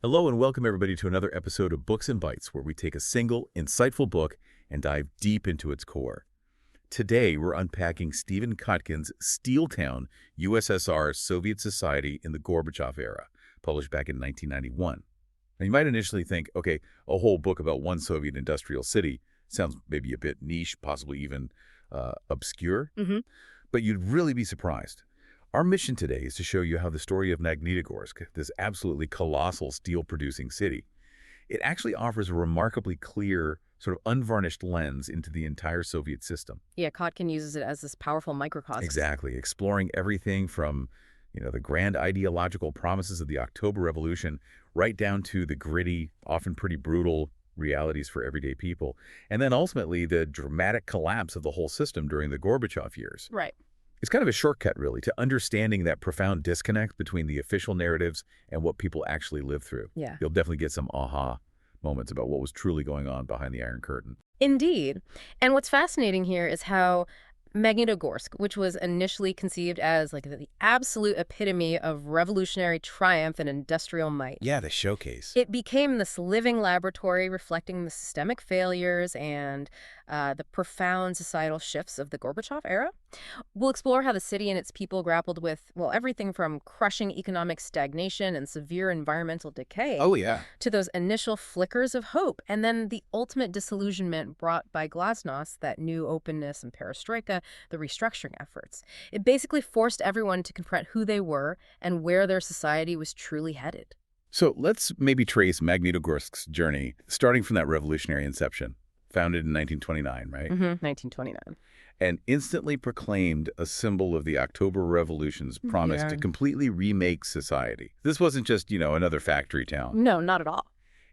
Hello and welcome everybody to another episode of Books and Bytes, where we take a single, insightful book and dive deep into its core. Today, we're unpacking Stephen Kotkin's Steeltown, USSR, Soviet Society in the Gorbachev Era, published back in 1991. Now, you might initially think, okay, a whole book about one Soviet industrial city sounds maybe a bit niche, possibly even obscure, but you'd really be surprised. Our mission today is to show you how the story of Magnitogorsk, this absolutely colossal steel-producing city, it actually offers a remarkably clear, sort of unvarnished lens into the entire Soviet system. Yeah, Kotkin uses it as this powerful microcosm. Exactly, exploring everything from, the grand ideological promises of the October Revolution right down to the gritty, often pretty brutal realities for everyday people, and then ultimately the dramatic collapse of the whole system during the Gorbachev years. Right. It's kind of a shortcut, really, to understanding that profound disconnect between the official narratives and what people actually live through. Yeah. You'll definitely get some aha moments about what was truly going on behind the Iron Curtain. Indeed. And what's fascinating here is how Magnitogorsk, which was initially conceived as like the absolute epitome of revolutionary triumph and industrial might. Yeah, the showcase. It became this living laboratory reflecting the systemic failures and the profound societal shifts of the Gorbachev era. We'll explore how the city and its people grappled with, well, everything from crushing economic stagnation and severe environmental decay to those initial flickers of hope, and then the ultimate disillusionment brought by glasnost, that new openness and perestroika, the restructuring efforts. It basically forced everyone to confront who they were and where their society was truly headed. So let's maybe trace Magnitogorsk's journey, starting from that revolutionary inception, founded in 1929, right? 1929. And instantly proclaimed a symbol of the October Revolution's promise to completely remake society. This wasn't just, another factory town. No, not at all.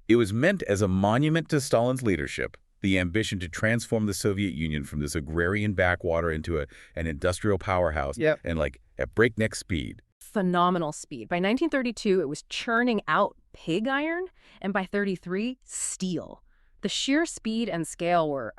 It was meant as a monument to Stalin's leadership, the ambition to transform the Soviet Union from this agrarian backwater into an industrial powerhouse, and at breakneck speed. Phenomenal speed. By 1932, it was churning out pig iron, and by 1933, steel. The sheer speed and scale were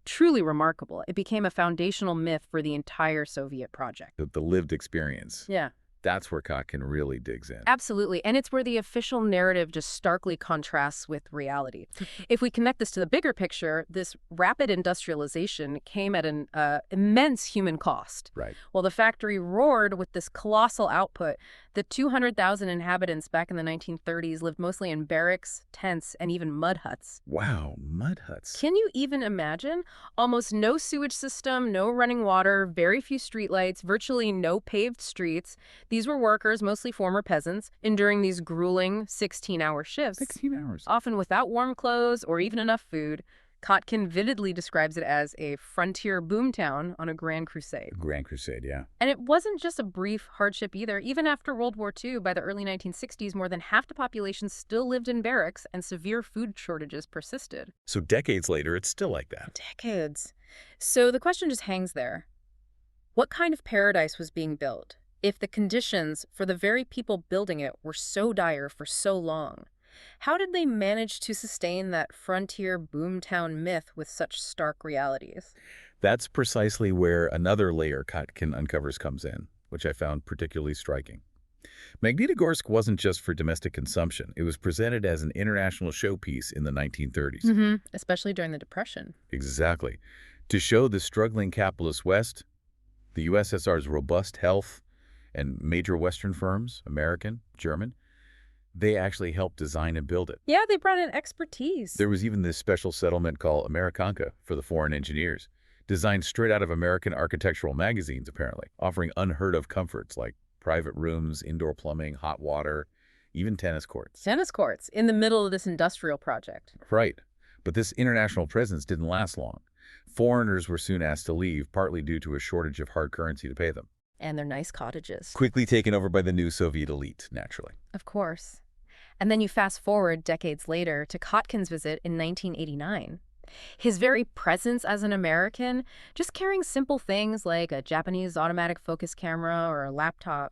truly remarkable. It became a foundational myth for the entire Soviet project. The lived experience. Yeah. That's where Kotkin really digs in. Absolutely. And it's where the official narrative just starkly contrasts with reality. If we connect this to the bigger picture, this rapid industrialization came at an immense human cost. Right. While the factory roared with this colossal output, the 200,000 inhabitants back in the 1930s lived mostly in barracks, tents, and even mud huts. Wow, mud huts. Can you even imagine? Almost no sewage system, no running water, very few streetlights, virtually no paved streets. These were workers, mostly former peasants, enduring these grueling 16-hour shifts. 16 hours. Often without warm clothes or even enough food. Kotkin vividly describes it as a frontier boomtown on a grand crusade. Grand crusade, yeah. And it wasn't just a brief hardship either. Even after World War II, by the early 1960s, more than half the population still lived in barracks and severe food shortages persisted. So decades later, it's still like that. Decades. So the question just hangs there. What kind of paradise was being built if the conditions for the very people building it were so dire for so long? How did they manage to sustain that frontier boomtown myth with such stark realities? That's precisely where another layer Kotkin uncovers comes in, which I found particularly striking. Magnitogorsk wasn't just for domestic consumption. It was presented as an international showpiece in the 1930s. Especially during the Depression. Exactly. To show the struggling capitalist West, the USSR's robust health, and major Western firms, American, German, they actually helped design and build it. Yeah, they brought in expertise. There was even this special settlement called Americanka for the foreign engineers, designed straight out of American architectural magazines, apparently, offering unheard-of comforts like private rooms, indoor plumbing, hot water, even tennis courts. Tennis courts in the middle of this industrial project. Right. But this international presence didn't last long. Foreigners were soon asked to leave, partly due to a shortage of hard currency to pay them. And their nice cottages. Quickly taken over by the new Soviet elite, naturally. Of course. And then you fast forward decades later to Kotkin's visit in 1989. His very presence as an American, just carrying simple things like a Japanese automatic focus camera or a laptop,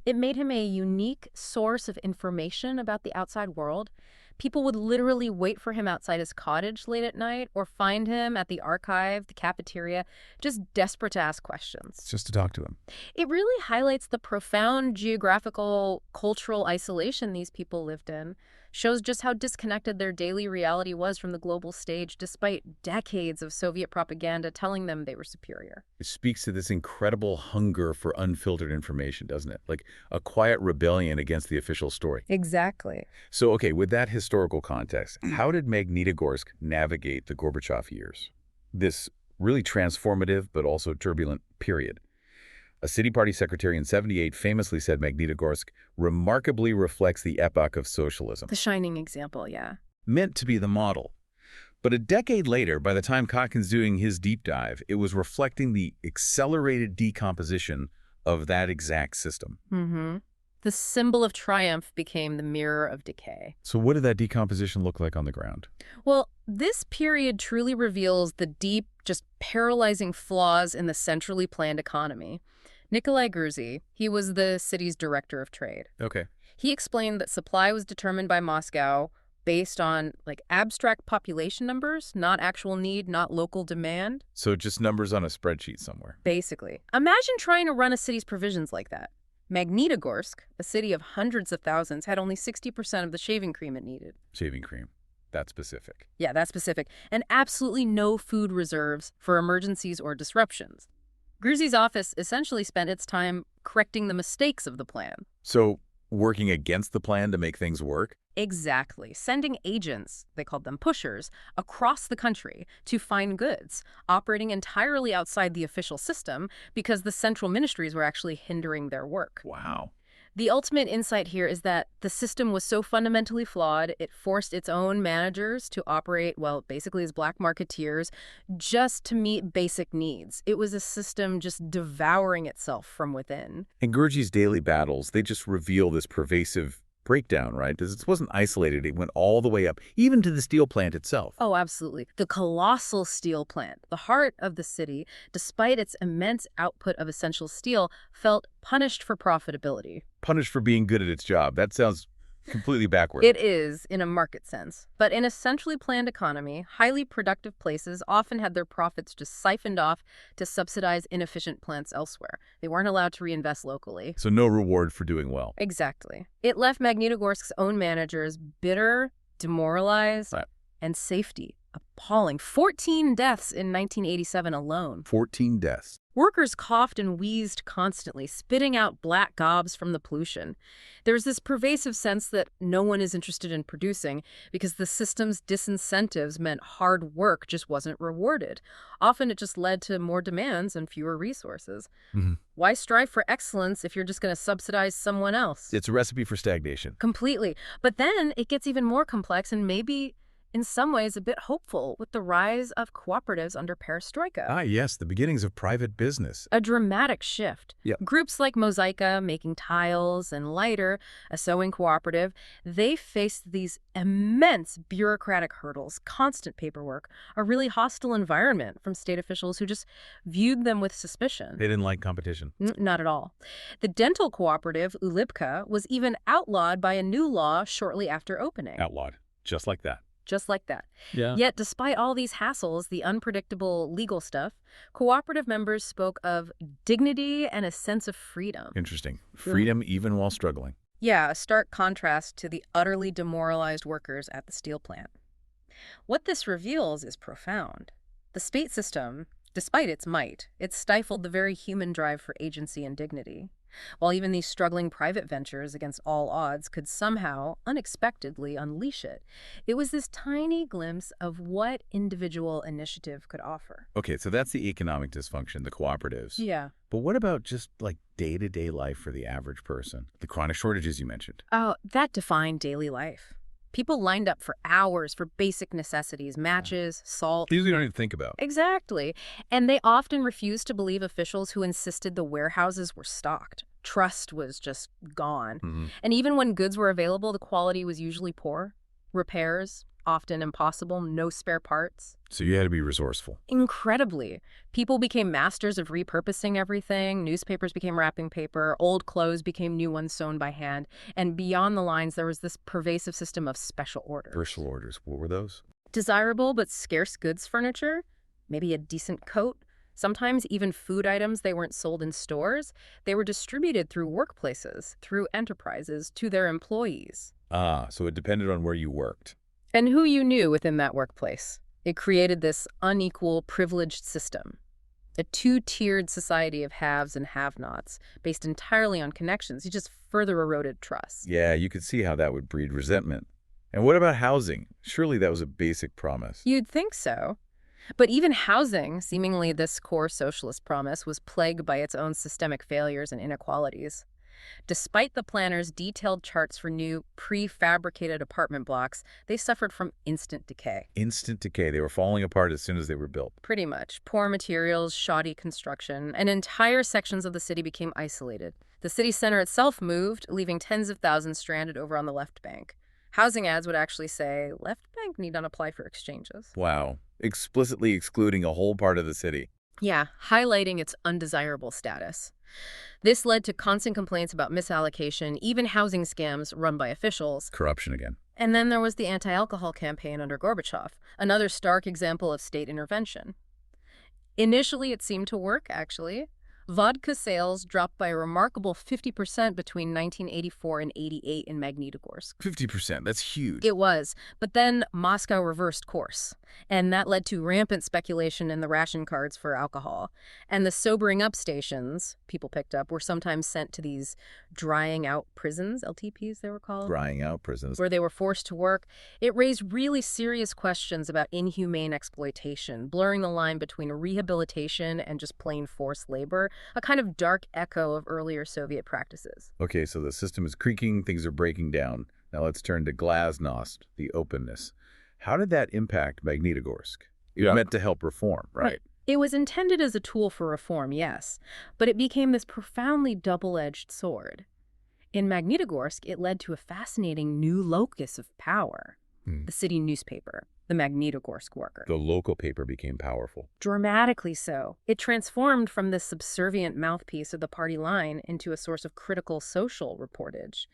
it made him a unique source of information about the outside world. People would literally wait for him outside his cottage late at night or find him at the archive, the cafeteria, just desperate to ask questions. Just to talk to him. It really highlights the profound geographical, cultural isolation these people lived in, shows just how disconnected their daily reality was from the global stage, despite decades of Soviet propaganda telling them they were superior. It speaks to this incredible hunger for unfiltered information, doesn't it? Like a quiet rebellion against the official story. Exactly. So, okay, with that historical context, how did Magnitogorsk navigate the Gorbachev years? This really transformative but also turbulent period. A city party secretary in '78 famously said Magnitogorsk remarkably reflects the epoch of socialism, The shining example, yeah. meant to be the model. But a decade later, by the time Kotkin's doing his deep dive, it was reflecting the accelerated decomposition of that exact system. Mm-hmm. The symbol of triumph became the mirror of decay. So what did that decomposition look like on the ground? Well, this period truly reveals the deep, just paralyzing flaws in the centrally planned economy. Nikolai Gruzy, he was the city's director of trade. Okay. He explained that supply was determined by Moscow based on abstract population numbers, not actual need, not local demand. So just numbers on a spreadsheet somewhere. Basically. Imagine trying to run a city's provisions like that. Magnitogorsk, a city of hundreds of thousands, had only 60% of the shaving cream it needed. Shaving cream. That's specific. Yeah, that's specific. And absolutely no food reserves for emergencies or disruptions. Gruzy's office essentially spent its time correcting the mistakes of the plan. So working against the plan to make things work? Exactly. Sending agents, they called them pushers, across the country to find goods, operating entirely outside the official system because the central ministries were actually hindering their work. Wow. The ultimate insight here is that the system was so fundamentally flawed, it forced its own managers to operate, well, basically as black marketeers, just to meet basic needs. It was a system just devouring itself from within. And Gruzy's daily battles, they just reveal this pervasive breakdown, right? Because it wasn't isolated. It went all the way up, even to the steel plant itself. Oh, absolutely. The colossal steel plant, the heart of the city, despite its immense output of essential steel, felt punished for profitability. Punished for being good at its job. That sounds completely backward. It is, in a market sense. But in a centrally planned economy, highly productive places often had their profits just siphoned off to subsidize inefficient plants elsewhere. They weren't allowed to reinvest locally. So no reward for doing well. Exactly. It left Magnitogorsk's own managers bitter, demoralized, Right. and safety appalling. 14 deaths in 1987 alone. 14 deaths. Workers coughed and wheezed constantly, spitting out black gobs from the pollution. There's this pervasive sense that no one is interested in producing because the system's disincentives meant hard work just wasn't rewarded. Often it just led to more demands and fewer resources. Mhm. Why strive for excellence if you're just going to subsidize someone else? It's a recipe for stagnation. Completely. But then it gets even more complex and maybe in some ways a bit hopeful with the rise of cooperatives under perestroika. Ah, yes, the beginnings of private business. A dramatic shift. Yep. Groups like Mosaika, making tiles, and Lighter, a sewing cooperative, they faced these immense bureaucratic hurdles, constant paperwork, a really hostile environment from state officials who just viewed them with suspicion. They didn't like competition. Not at all. The dental cooperative, Ulipka, was even outlawed by a new law shortly after opening. Outlawed. Just like that. Just like that. Yeah. Yet, despite all these hassles, the unpredictable legal stuff, cooperative members spoke of dignity and a sense of freedom. Interesting. Freedom even while struggling. Yeah, a stark contrast to the utterly demoralized workers at the steel plant. What this reveals is profound. The state system, despite its might, it stifled the very human drive for agency and dignity. While even these struggling private ventures against all odds could somehow, unexpectedly, unleash it, it was this tiny glimpse of what individual initiative could offer. Okay, so that's the economic dysfunction, the cooperatives. Yeah. But what about just like day-to-day life for the average person? The chronic shortages you mentioned. Oh, that defined daily life. People lined up for hours for basic necessities, matches, salt. These we don't even think about. Exactly. And they often refused to believe officials who insisted the warehouses were stocked. Trust was just gone. Mhm. And even when goods were available, the quality was usually poor. Repairs, often impossible, no spare parts. So you had to be resourceful. Incredibly. People became masters of repurposing everything. Newspapers became wrapping paper. Old clothes became new ones sewn by hand. And beyond the lines, there was this pervasive system of special orders. Special orders. What were those? Desirable but scarce goods furniture, maybe a decent coat, sometimes even food items they weren't sold in stores. They were distributed through workplaces, through enterprises, to their employees. Ah, so it depended on where you worked. And who you knew within that workplace. It created this unequal, privileged system. A two-tiered society of haves and have-nots, based entirely on connections. It just further eroded trust. Yeah, you could see how that would breed resentment. And what about housing? Surely that was a basic promise. You'd think so. But even housing, seemingly this core socialist promise, was plagued by its own systemic failures and inequalities. Despite the planners' detailed charts for new, prefabricated apartment blocks, they suffered from instant decay. Instant decay. They were falling apart as soon as they were built. Pretty much. Poor materials, shoddy construction, and entire sections of the city became isolated. The city center itself moved, leaving tens of thousands stranded over on the left bank. Housing ads would actually say, left bank need not apply for exchanges. Wow. Explicitly excluding a whole part of the city. Yeah, highlighting its undesirable status. This led to constant complaints about misallocation, even housing scams run by officials. Corruption again. And then there was the anti-alcohol campaign under Gorbachev, another stark example of state intervention. Initially, it seemed to work, actually. Vodka sales dropped by a remarkable 50% between 1984 and 88 in Magnitogorsk. 50%. That's huge. It was, but then Moscow reversed course, and that led to rampant speculation in the ration cards for alcohol. And the sobering up stations people picked up were sometimes sent to these drying out prisons, LTPs they were called. Drying out prisons. Where they were forced to work. It raised really serious questions about inhumane exploitation, blurring the line between rehabilitation and just plain forced labor, a kind of dark echo of earlier Soviet practices. Okay, so the system is creaking, things are breaking down. Now let's turn to glasnost, the openness. How did that impact Magnitogorsk? It was meant to help reform, right? It was intended as a tool for reform, yes, but it became this profoundly double-edged sword. In Magnitogorsk, it led to a fascinating new locus of power, the city newspaper, the Magnitogorsk Worker. The local paper became powerful. Dramatically so. It transformed from this subservient mouthpiece of the party line into a source of critical social reportage.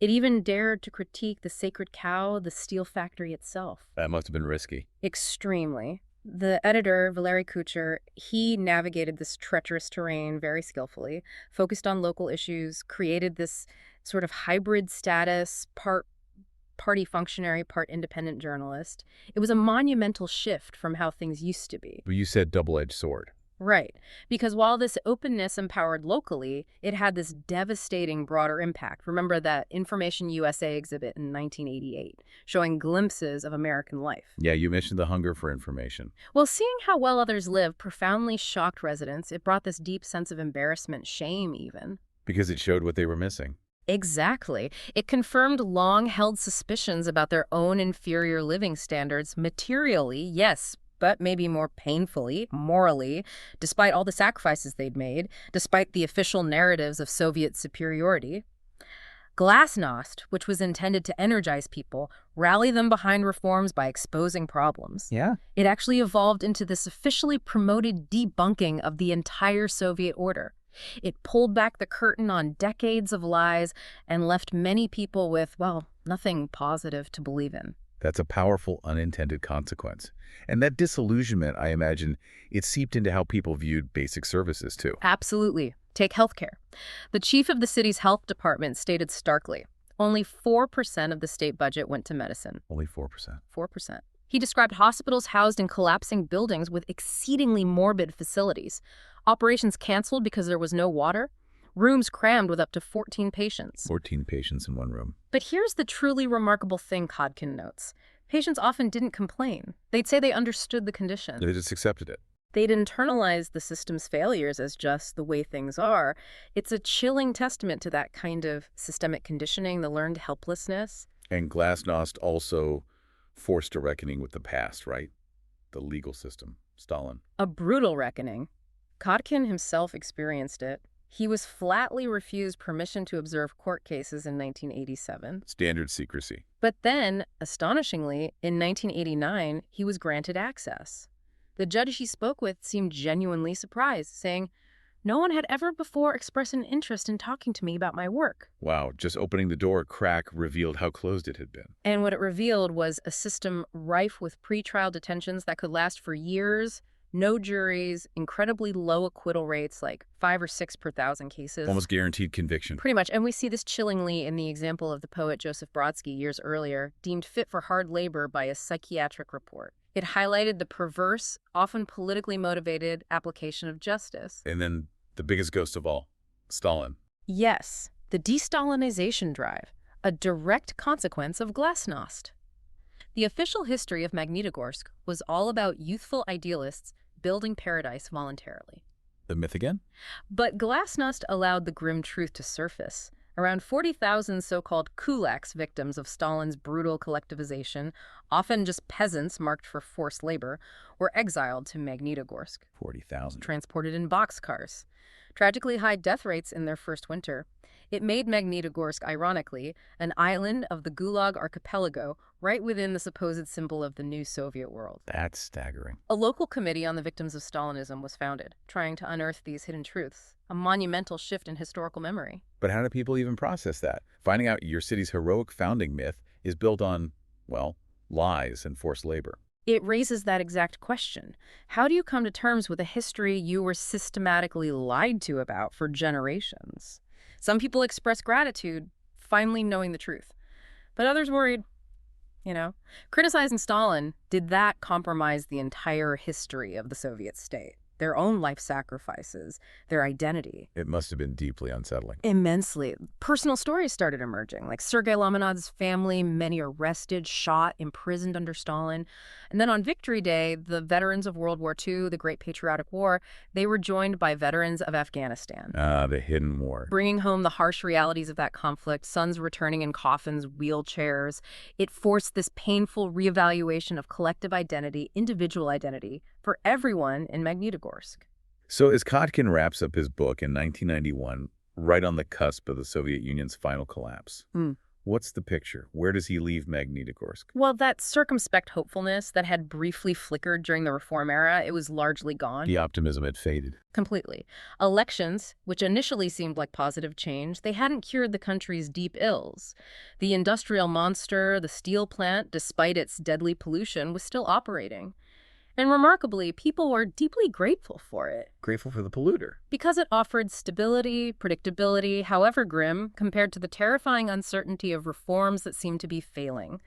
It even dared to critique the sacred cow, the steel factory itself. That must have been risky. Extremely. The editor, Valery Kucher, he navigated this treacherous terrain very skillfully, focused on local issues, created this sort of hybrid status, part party functionary, part independent journalist. It was a monumental shift from how things used to be. But you said double-edged sword. Right. Because while this openness empowered locally, it had this devastating broader impact. Remember that Information USA exhibit in 1988, showing glimpses of American life. Yeah, you mentioned the hunger for information. Well, seeing how well others live profoundly shocked residents. It brought this deep sense of embarrassment, shame even. Because it showed what they were missing. Exactly. It confirmed long-held suspicions about their own inferior living standards materially, yes, but maybe more painfully, morally, despite all the sacrifices they'd made, despite the official narratives of Soviet superiority. Glasnost, which was intended to energize people, rally them behind reforms by exposing problems. Yeah. It actually evolved into this officially promoted debunking of the entire Soviet order. It pulled back the curtain on decades of lies and left many people with, well, nothing positive to believe in. That's a powerful unintended consequence. And that disillusionment, I imagine, it seeped into how people viewed basic services, too. Absolutely. Take healthcare. The chief of the city's health department stated starkly, only 4% of the state budget went to medicine. Only 4%. 4%. He described hospitals housed in collapsing buildings with exceedingly morbid facilities, operations canceled because there was no water, rooms crammed with up to 14 patients. 14 patients in one room. But here's the truly remarkable thing Kotkin notes. Patients often didn't complain. They'd say they understood the condition. They just accepted it. They'd internalize the system's failures as just the way things are. It's a chilling testament to that kind of systemic conditioning, the learned helplessness. And glasnost also forced a reckoning with the past, right? The legal system. Stalin. A brutal reckoning. Kotkin himself experienced it. He was flatly refused permission to observe court cases in 1987. Standard secrecy. But then, astonishingly, in 1989, he was granted access. The judge he spoke with seemed genuinely surprised, saying, "No one had ever before expressed an interest in talking to me about my work." Wow, just opening the door a crack revealed how closed it had been. And what it revealed was a system rife with pretrial detentions that could last for years, No juries, incredibly low acquittal rates, like 5 or 6 per thousand cases. Almost guaranteed conviction. Pretty much. And we see this chillingly in the example of the poet Joseph Brodsky years earlier, deemed fit for hard labor by a psychiatric report. It highlighted the perverse, often politically motivated application of justice. And then the biggest ghost of all, Stalin. Yes, the de-Stalinization drive, a direct consequence of glasnost. The official history of Magnitogorsk was all about youthful idealists building paradise voluntarily. The myth again? But glasnost allowed the grim truth to surface. Around 40,000 so-called kulaks, victims of Stalin's brutal collectivization, often just peasants marked for forced labor, were exiled to Magnitogorsk. 40,000. Transported in boxcars. Tragically high death rates in their first winter. It made Magnitogorsk, ironically, an island of the Gulag archipelago, right within the supposed symbol of the new Soviet world. That's staggering. A local committee on the victims of Stalinism was founded, trying to unearth these hidden truths, a monumental shift in historical memory. But how do people even process that? Finding out your city's heroic founding myth is built on, well, lies and forced labor. It raises that exact question. How do you come to terms with a history you were systematically lied to about for generations? Some people express gratitude, finally knowing the truth. But others worried, Criticizing Stalin, did that compromise the entire history of the Soviet state? Their own life sacrifices, their identity. It must have been deeply unsettling. Immensely. Personal stories started emerging, like Sergei Lamonov's family, many arrested, shot, imprisoned under Stalin. And then on Victory Day, the veterans of World War II, the Great Patriotic War, they were joined by veterans of Afghanistan. The hidden war. Bringing home the harsh realities of that conflict, sons returning in coffins, wheelchairs. It forced this painful reevaluation of collective identity, individual identity, for everyone in Magnitogorsk. So as Kotkin wraps up his book in 1991, right on the cusp of the Soviet Union's final collapse, what's the picture? Where does he leave Magnitogorsk? Well, that circumspect hopefulness that had briefly flickered during the reform era, it was largely gone. The optimism had faded. Completely. Elections, which initially seemed like positive change, they hadn't cured the country's deep ills. The industrial monster, the steel plant, despite its deadly pollution, was still operating. And remarkably, people were deeply grateful for it. Grateful for the polluter. Because it offered stability, predictability, however grim, compared to the terrifying uncertainty of reforms that seemed to be failing.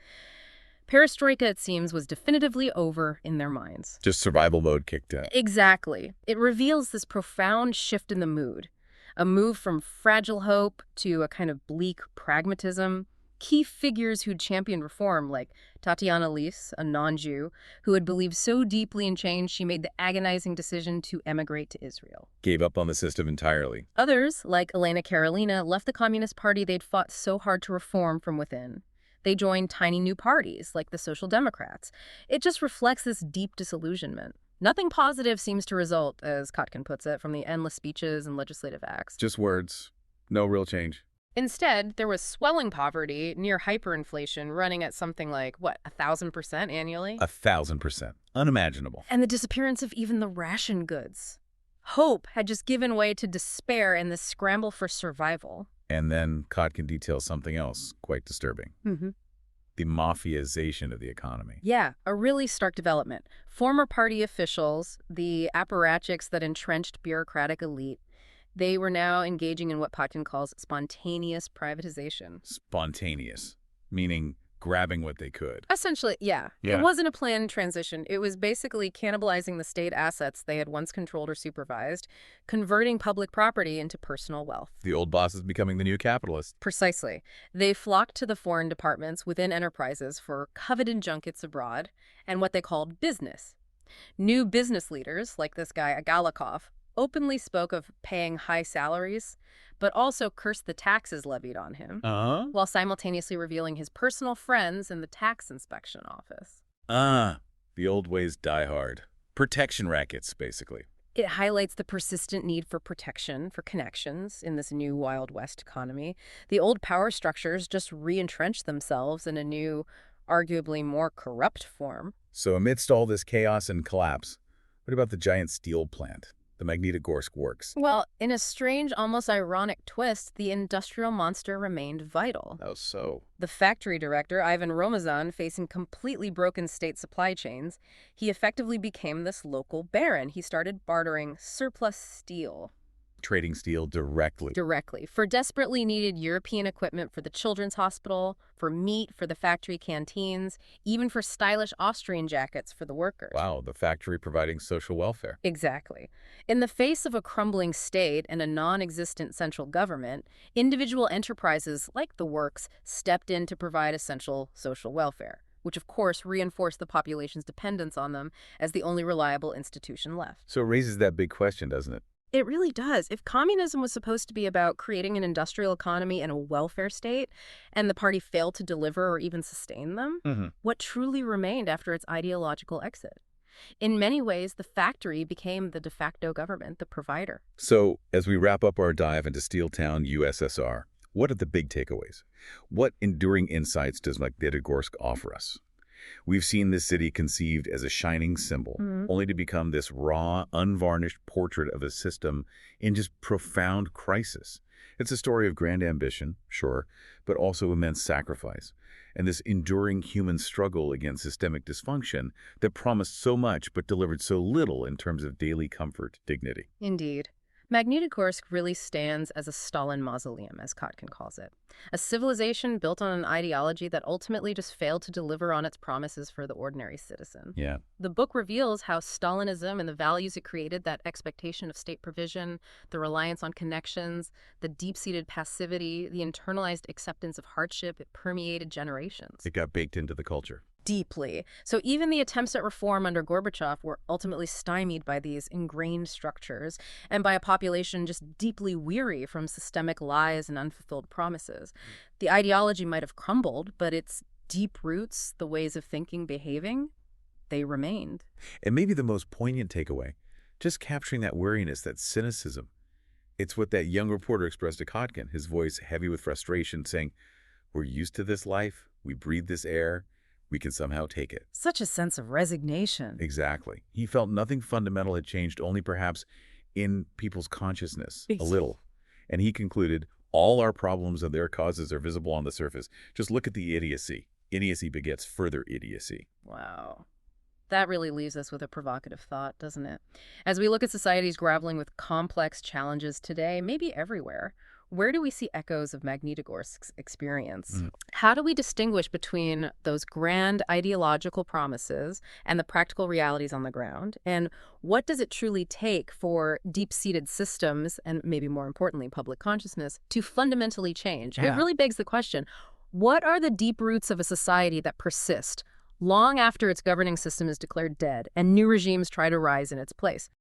Perestroika, it seems, was definitively over in their minds. Just survival mode kicked in. Exactly. It reveals this profound shift in the mood. A move from fragile hope to a kind of bleak pragmatism. Key figures who'd championed reform, like Tatiana Lis, a non-Jew, who had believed so deeply in change she made the agonizing decision to emigrate to Israel. Gave up on the system entirely. Others, like Elena Karolina, left the Communist Party they'd fought so hard to reform from within. They joined tiny new parties, like the Social Democrats. It just reflects this deep disillusionment. Nothing positive seems to result, as Kotkin puts it, from the endless speeches and legislative acts. Just words. No real change. Instead, there was swelling poverty, near hyperinflation, running at something like, 1,000% annually? 1,000%. Unimaginable. And the disappearance of even the ration goods. Hope had just given way to despair in this scramble for survival. And then Kotkin details something else quite disturbing. The mafiaization of the economy. Yeah, a really stark development. Former party officials, the apparatchiks that entrenched bureaucratic elite, they were now engaging in what Kotkin calls spontaneous privatization. Spontaneous, meaning grabbing what they could. Essentially, yeah. It wasn't a planned transition. It was basically cannibalizing the state assets they had once controlled or supervised, converting public property into personal wealth. The old boss is becoming the new capitalist. Precisely. They flocked to the foreign departments within enterprises for coveted junkets abroad and what they called business. New business leaders, like this guy Agalikov, openly spoke of paying high salaries, but also cursed the taxes levied on him, while simultaneously revealing his personal friends in the tax inspection office. The old ways die hard. Protection rackets, basically. It highlights the persistent need for protection, for connections in this new Wild West economy. The old power structures just re-entrench themselves in a new, arguably more corrupt form. So amidst all this chaos and collapse, what about the giant steel plant? the Magnitogorsk works? Well, in a strange, almost ironic twist, the industrial monster remained vital. Oh, so. The factory director, Ivan Romazan, facing completely broken state supply chains, he effectively became this local baron. He started bartering surplus steel Trading steel directly. for desperately needed European equipment for the children's hospital, for meat for the factory canteens, even for stylish Austrian jackets for the workers. Wow, the factory providing social welfare. Exactly. In the face of a crumbling state and a non-existent central government, individual enterprises like the works stepped in to provide essential social welfare, which of course reinforced the population's dependence on them as the only reliable institution left. So it raises that big question, doesn't it? It really does. If communism was supposed to be about creating an industrial economy and a welfare state, and the party failed to deliver or even sustain them, what truly remained after its ideological exit? In many ways, the factory became the de facto government, the provider. So, as we wrap up our dive into Steeltown, USSR, what are the big takeaways? What enduring insights does Magnitogorsk offer us? We've seen this city conceived as a shining symbol, only to become this raw, unvarnished portrait of a system in just profound crisis. It's a story of grand ambition, sure, but also immense sacrifice, and this enduring human struggle against systemic dysfunction that promised so much but delivered so little in terms of daily comfort, dignity. Indeed. Magnitogorsk really stands as a Stalin mausoleum, as Kotkin calls it. A civilization built on an ideology that ultimately just failed to deliver on its promises for the ordinary citizen. Yeah. The book reveals how Stalinism and the values it created, that expectation of state provision, the reliance on connections, the deep-seated passivity, the internalized acceptance of hardship, it permeated generations. It got baked into the culture. Deeply. So even the attempts at reform under Gorbachev were ultimately stymied by these ingrained structures and by a population just deeply weary from systemic lies and unfulfilled promises. The ideology might have crumbled, but its deep roots, the ways of thinking, behaving, they remained. And maybe the most poignant takeaway, just capturing that weariness, that cynicism. It's what that young reporter expressed to Kotkin, his voice heavy with frustration, saying, "We're used to this life, we breathe this air, we can somehow take it." Such a sense of resignation. Exactly. He felt nothing fundamental had changed, only perhaps in people's consciousness, a little. And he concluded, all our problems and their causes are visible on the surface. Just look at the idiocy. Idiocy begets further idiocy. Wow. That really leaves us with a provocative thought, doesn't it? As we look at societies grappling with complex challenges today, maybe everywhere, where do we see echoes of Magnitogorsk's experience? How do we distinguish between those grand ideological promises and the practical realities on the ground? And what does it truly take for deep-seated systems, and maybe more importantly, public consciousness, to fundamentally change? It really begs the question, what are the deep roots of a society that persist long after its governing system is declared dead and new regimes try to rise in its place?